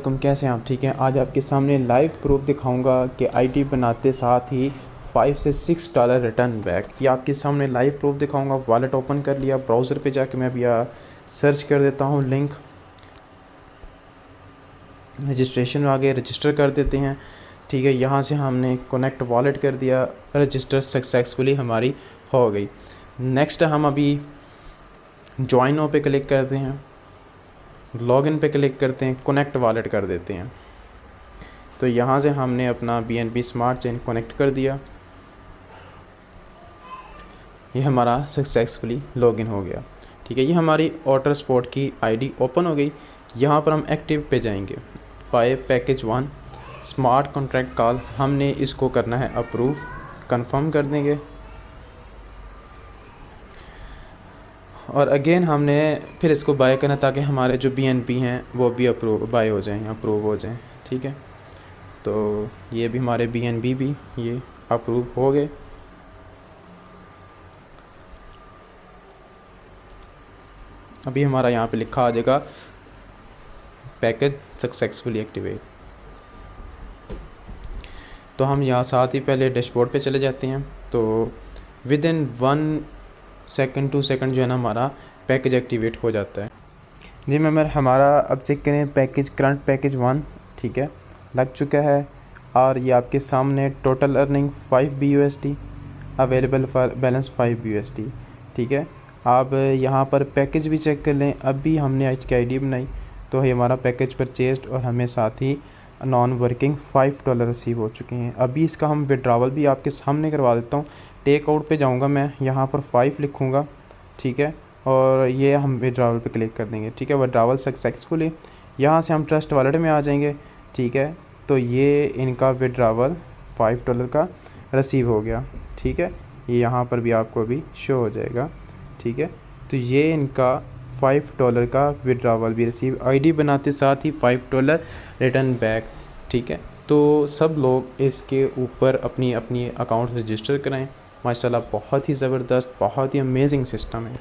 वालेकुम, कैसे हैं आप? ठीक हैं। आज आपके सामने लाइव प्रूफ दिखाऊंगा कि आईडी बनाते साथ ही $5 से $6 रिटर्न बैक। ये आपके सामने लाइव प्रूफ दिखाऊंगा। वॉलेट ओपन कर लिया, ब्राउज़र पे जाके मैं अभी सर्च कर देता हूँ लिंक। रजिस्ट्रेशन में आगे रजिस्टर कर देते हैं। ठीक है, यहाँ से हमने कनेक्ट वॉलेट कर दिया, रजिस्टर सक्सेसफुली हमारी हो गई। नेक्स्ट हम अभी ज्वाइन नाउ पे क्लिक करते हैं, लॉगिन पे क्लिक करते हैं, कनेक्ट वॉलेट कर देते हैं। तो यहाँ से हमने अपना BNB स्मार्ट चेन कनेक्ट कर दिया। ये हमारा सक्सेसफुली लॉगिन हो गया। ठीक है, ये हमारी ऑटर स्पॉट की आईडी ओपन हो गई। यहाँ पर हम एक्टिव पे जाएंगे। Buy package 1 smart contract call, हमने इसको करना है अप्रूव, कंफर्म कर देंगे। और अगेन हमने फिर इसको बाय करना ताकि हमारे जो BNB हैं वो भी बाय हो जाएं, अप्रूव हो जाएं। ठीक है, तो ये भी हमारे BNB भी ये अप्रूव हो गए। अभी हमारा यहाँ पे लिखा आ जाएगा पैकेज सक्सेसफुली एक्टिवेट। तो हम यहाँ साथ ही पहले डैशबोर्ड पे चले जाते हैं। तो विद इन 1 सेकंड 2 सेकंड जो है ना हमारा पैकेज एक्टिवेट हो जाता है। जी मेंबर, हमारा अब चेक करें पैकेज, करंट पैकेज 1 ठीक है लग चुका है। और ये आपके सामने total earning 5 BUSD, available for balance 5 BUSD। ठीक है, आप यहाँ पर पैकेज भी चेक कर लें। अभी हमने आज की आईडी बनाई तो ये हमारा पैकेज परचेज्ड और हमें साथ ही नॉन वर्किंग $5 रिसीव हो चुके हैं। अभी इसका हम विड्रावल भी आपके सामने करवा देता हूँ। टेक आउट पे जाऊँगा मैं, यहाँ पर 5 लिखूँगा। ठीक है, और ये हम विड्रावल पे क्लिक कर देंगे। ठीक है, विड्रावल सक्सेसफुली। यहाँ से हम ट्रस्ट वॉलेट में आ जाएंगे। ठीक है, तो ये इनका विड्रावल $5 का रिसीव हो गया। ठीक है, ये यहाँ पर भी आपको अभी शो हो जाएगा। ठीक है, तो ये इनका $5 का विड्रावल भी रिसीव, आईडी बनाते साथ ही $5 रिटर्न बैक। ठीक है, तो सब लोग इसके ऊपर अपनी अपनी अकाउंट रजिस्टर कराएं। माशाल्लाह बहुत ही ज़बरदस्त, बहुत ही अमेजिंग सिस्टम है।